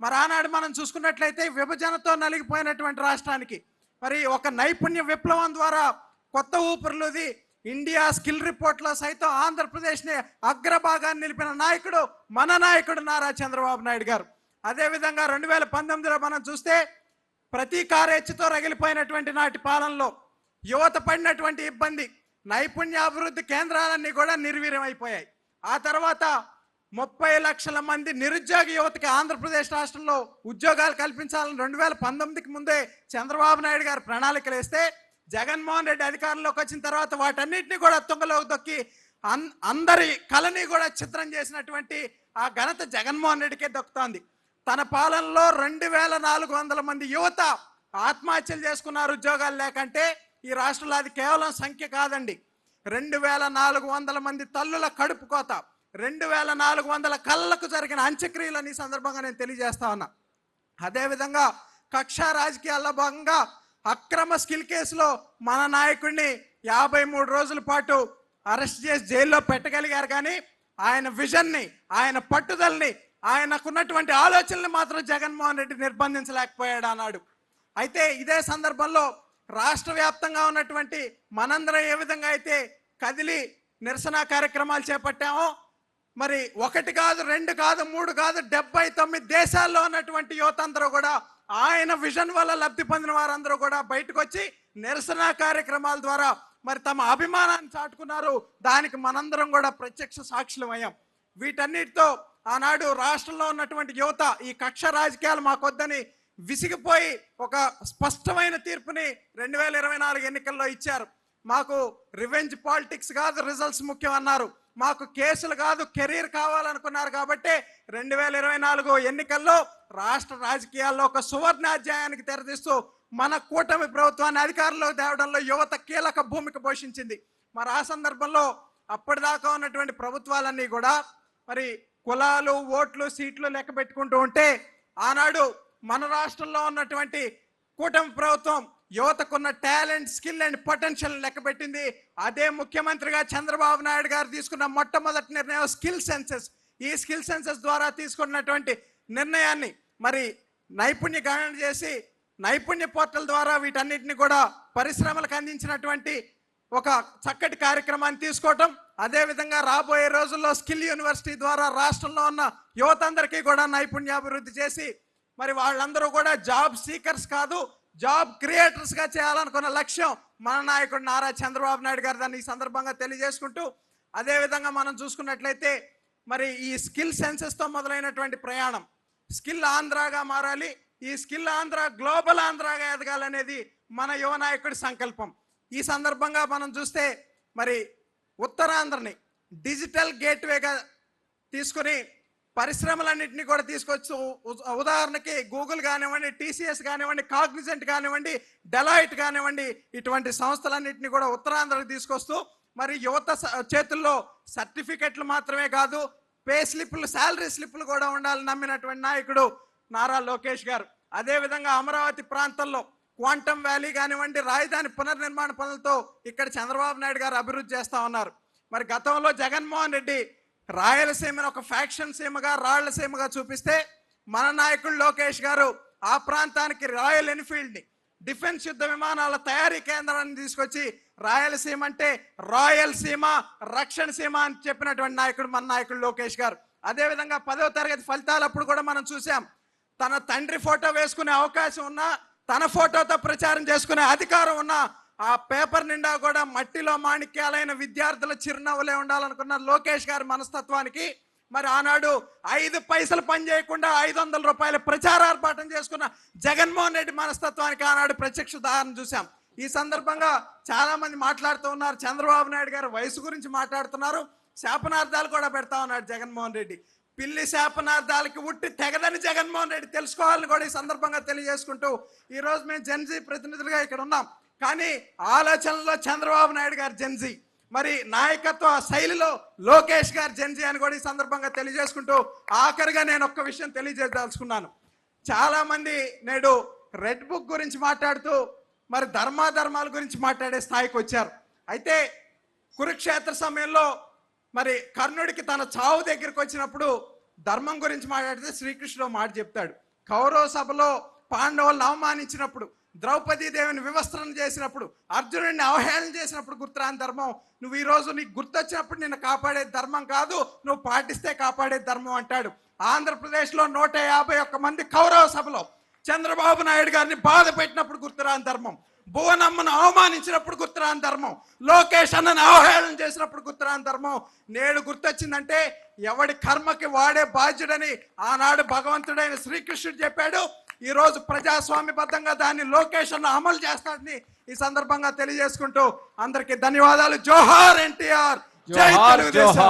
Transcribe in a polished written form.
మరి ఆనాడు మనం చూసుకున్నట్లయితే విభజనతో నలిగిపోయినటువంటి రాష్ట్రానికి మరి ఒక నైపుణ్య విప్లవం ద్వారా కొత్త ఊపిరిలోది ఇండియా స్కిల్ రిపోర్ట్లో సైతం ఆంధ్రప్రదేశ్ని అగ్రభాగాన్ని నిలిపిన నాయకుడు మన నాయకుడు నారా చంద్రబాబు నాయుడు గారు. అదేవిధంగా 2019లో మనం చూస్తే ప్రతీకారేచ్ఛతో రగిలిపోయినటువంటి నాటి పాలనలో యువత పడినటువంటి ఇబ్బంది, నైపుణ్యాభివృద్ధి కేంద్రాలన్నీ కూడా నిర్వీర్యం అయిపోయాయి. ఆ తర్వాత 30 లక్షల మంది నిరుద్యోగ యువతకి ఆంధ్రప్రదేశ్ రాష్ట్రంలో ఉద్యోగాలు కల్పించాలని 2019కి ముందే చంద్రబాబు నాయుడు గారు ప్రణాళికలు వేస్తే జగన్మోహన్ రెడ్డి అధికారంలోకి వచ్చిన తర్వాత వాటన్నిటిని కూడా తుంగలోకి దొక్కి అందరి కళని కూడా చిత్రం చేసినటువంటి ఆ ఘనత జగన్మోహన్ రెడ్డికే దక్కుతోంది. తన పాలనలో 2400 మంది యువత ఆత్మహత్యలు చేసుకున్నారు ఉద్యోగాలు లేకంటే. ఈ రాష్ట్రంలో అది కేవలం సంఖ్య కాదండి. 2400 మంది తల్లుల కడుపు కోత, 2400 కళ్ళకు జరిగిన అంత్యక్రియలని సందర్భంగా నేను తెలియజేస్తా ఉన్నా. అదేవిధంగా కక్ష రాజకీయాల్లో భాగంగా అక్రమ స్కిల్ కేసులో మన నాయకుడిని 53 రోజుల పాటు అరెస్ట్ చేసి జైల్లో పెట్టగలిగారు. కానీ ఆయన విజన్ని, ఆయన పట్టుదలని, ఆయనకున్నటువంటి ఆలోచనలు మాత్రం జగన్మోహన్ రెడ్డి నిర్బంధించలేకపోయాడు అన్నాడు. అయితే ఇదే సందర్భంలో రాష్ట్ర వ్యాప్తంగా ఉన్నటువంటి మనందరం ఏ విధంగా అయితే కదిలి నిరసన కార్యక్రమాలు చేపట్టామో, మరి 1 కాదు, 2 కాదు, 3 కాదు, 79 దేశాల్లో ఉన్నటువంటి యువత అందరూ కూడా ఆయన విజన్ వల్ల లబ్ధి పొందిన వారందరూ కూడా బయటకు వచ్చి నిరసన కార్యక్రమాల ద్వారా మరి తమ అభిమానాన్ని చాటుకున్నారు. దానికి మనందరం కూడా ప్రత్యక్ష సాక్షులం అయ్యాం. వీటన్నిటితో ఆనాడు రాష్ట్రంలో ఉన్నటువంటి యువత ఈ కక్ష రాజకీయాలు మాకొద్దని విసిగిపోయి ఒక స్పష్టమైన తీర్పుని 2024 ఎన్నికల్లో ఇచ్చారు. మాకు రివెంజ్ పాలిటిక్స్ కాదు, రిజల్ట్స్ ముఖ్యం అన్నారు. మాకు కేసులు కాదు, కెరీర్ కావాలనుకున్నారు. కాబట్టి 2024 ఎన్నికల్లో రాష్ట్ర రాజకీయాల్లో ఒక సువర్ణాధ్యాయానికి తెరదీస్తూ మన కూటమి ప్రభుత్వాన్ని అధికారంలోకి తేవడంలో యువత కీలక భూమిక పోషించింది. మరి ఆ సందర్భంలో అప్పటిదాకా ఉన్నటువంటి ప్రభుత్వాలన్నీ కూడా మరి కులాలు, ఓట్లు, సీట్లు లెక్క పెట్టుకుంటూ ఉంటే ఆనాడు మన రాష్ట్రంలో ఉన్నటువంటి కూటమి ప్రభుత్వం యువతకున్న టాలెంట్, స్కిల్ అండ్ పొటెన్షియల్ లెక్క పెట్టింది. అదే ముఖ్యమంత్రిగా చంద్రబాబు నాయుడు గారు తీసుకున్న మొట్టమొదటి నిర్ణయం స్కిల్ సెన్సెస్. ఈ స్కిల్ సెన్సెస్ ద్వారా తీసుకున్నటువంటి నిర్ణయాన్ని మరి నైపుణ్య గణన చేసి నైపుణ్య పోర్టల్ ద్వారా వీటన్నిటిని కూడా పరిశ్రమలకు అందించినటువంటి ఒక చక్కటి కార్యక్రమాన్ని తీసుకోవటం. అదేవిధంగా రాబోయే రోజుల్లో స్కిల్ యూనివర్సిటీ ద్వారా రాష్ట్రంలో ఉన్న యువత అందరికీ కూడా నైపుణ్యాభివృద్ధి చేసి మరి వాళ్ళందరూ కూడా జాబ్ సీకర్స్ కాదు, జాబ్ క్రియేటర్స్గా చేయాలనుకున్న లక్ష్యం మన నాయకుడు నారా చంద్రబాబు నాయుడు గారు. దాన్ని ఈ సందర్భంగా తెలియజేసుకుంటూ అదేవిధంగా మనం చూసుకున్నట్లయితే మరి ఈ స్కిల్ సెన్సెస్తో మొదలైనటువంటి ప్రయాణం స్కిల్ ఆంధ్రాగా మారాలి. ఈ స్కిల్ ఆంధ్ర గ్లోబల్ ఆంధ్రాగా ఎదగాలనేది మన యువ నాయకుడి సంకల్పం. ఈ సందర్భంగా మనం చూస్తే మరి ఉత్తరాంధ్రని డిజిటల్ గేట్వేగా తీసుకుని పరిశ్రమలన్నింటినీ కూడా తీసుకొచ్చు. ఉదాహరణకి గూగుల్ కానివ్వండి, టీసీఎస్ కానివ్వండి, కాగ్నిజెంట్ కానివ్వండి, డెలాయిట్ కానివ్వండి, ఇటువంటి సంస్థలన్నింటినీ కూడా ఉత్తరాంధ్రకు తీసుకొస్తూ మరి యువత చేతుల్లో సర్టిఫికెట్లు మాత్రమే కాదు, పే స్లిప్లు, శాలరీ స్లిప్లు కూడా ఉండాలని నమ్మినటువంటి నాయకుడు నారా లోకేష్ గారు. అదేవిధంగా అమరావతి ప్రాంతంలో క్వాంటమ్ వ్యాలీ కానివ్వండి, రాజధాని పునర్నిర్మాణ పనులతో ఇక్కడ చంద్రబాబు నాయుడు గారు అభివృద్ధి చేస్తూ ఉన్నారు. మరి గతంలో జగన్మోహన్ రెడ్డి రాయలసీమను ఒక ఫ్యాక్షన్ సీమగా, రాళ్లసీమగా చూపిస్తే మన నాయకుడు లోకేష్ గారు ఆ ప్రాంతానికి రాయల్ ఎన్ఫీల్డ్ని, డిఫెన్స్ యుద్ధ విమానాల తయారీ కేంద్రాన్ని తీసుకొచ్చి రాయలసీమ అంటే రాయల్ సీమ, రక్షణ సీమ అని చెప్పినటువంటి నాయకుడు మన నాయకుడు లోకేష్ గారు. అదేవిధంగా 10వ తరగతి ఫలితాలప్పుడు కూడా మనం చూసాం, తన తండ్రి ఫోటో వేసుకునే అవకాశం ఉన్నా, తన ఫోటోతో ప్రచారం చేసుకునే అధికారం ఉన్నా ఆ పేపర్ నిండా కూడా మట్టిలో మాణిక్యాలైన విద్యార్థుల చిరునవ్వులే ఉండాలనుకున్న లోకేష్ గారి మనస్తత్వానికి మరి ఆనాడు 5 పైసలు పని చేయకుండా 500 రూపాయల ప్రచారార్పాటం చేసుకున్న జగన్మోహన్ రెడ్డి మనస్తత్వానికి ఆనాడు ప్రత్యక్ష ఉదాహరణ చూసాం. ఈ సందర్భంగా చాలా మంది మాట్లాడుతూ ఉన్నారు. చంద్రబాబు నాయుడు గారు వయసు గురించి మాట్లాడుతున్నారు, శాపనార్థాలు కూడా పెడతా ఉన్నాడు జగన్మోహన్ రెడ్డి. పిల్లి శాపనార్థాలకి ఉట్టి తెగదని జగన్మోహన్ రెడ్డి తెలుసుకోవాలని కూడా ఈ సందర్భంగా తెలియజేసుకుంటూ ఈరోజు మేము జెన్జీ ప్రతినిధులుగా ఇక్కడ ఉన్నాం. కానీ ఆలోచనలో చంద్రబాబు నాయుడు గారు జెన్జీ, మరి నాయకత్వ శైలిలో లోకేష్ గారు జెన్జీ అని కూడా ఈ సందర్భంగా తెలియజేసుకుంటూ ఆఖరిగా నేను ఒక్క విషయం తెలియజేయదలుచుకున్నాను. చాలామంది నేడు రెడ్ బుక్ గురించి మాట్లాడుతూ మరి ధర్మాధర్మాల గురించి మాట్లాడే స్థాయికి వచ్చారు. అయితే కురుక్షేత్ర సమయంలో మరి కర్ణుడికి తన చావు దగ్గరికి వచ్చినప్పుడు ధర్మం గురించి మాట్లాడితే శ్రీకృష్ణుడు మాట చెప్తాడు, కౌరవ సభలో పాండవులను అవమానించినప్పుడు, ద్రౌపదీదేవిని వివస్త్రణ చేసినప్పుడు, అర్జునుడిని అవహేళన చేసినప్పుడు గుర్తురాని ధర్మం నువ్వు ఈ రోజు నీకు గుర్తొచ్చినప్పుడు నిన్ను కాపాడే ధర్మం కాదు, నువ్వు పాటిస్తే కాపాడే ధర్మం అంటాడు. ఆంధ్రప్రదేశ్లో 151 మంది కౌరవ సభలో చంద్రబాబు నాయుడు గారిని బాధ పెట్టినప్పుడు గుర్తురాని ధర్మం, భువనమ్మను అవమానించినప్పుడు గుర్తురాని ధర్మం, లోకేష్ అన్నను అవహేళన చేసినప్పుడు గుర్తురాని ధర్మం నేడు గుర్తొచ్చిందంటే ఎవడి కర్మకి వాడే బాధ్యుడని ఆనాడు భగవంతుడైన శ్రీకృష్ణుడు చెప్పాడు. ఈ రోజు ప్రజాస్వామ్యబద్ధంగా దాన్ని లోకేష్ అన్న అమలు చేస్తాడని ఈ సందర్భంగా తెలియజేసుకుంటూ అందరికీ ధన్యవాదాలు. జోహార్ ఎన్టీఆర్, జై తెలుగుదేశం.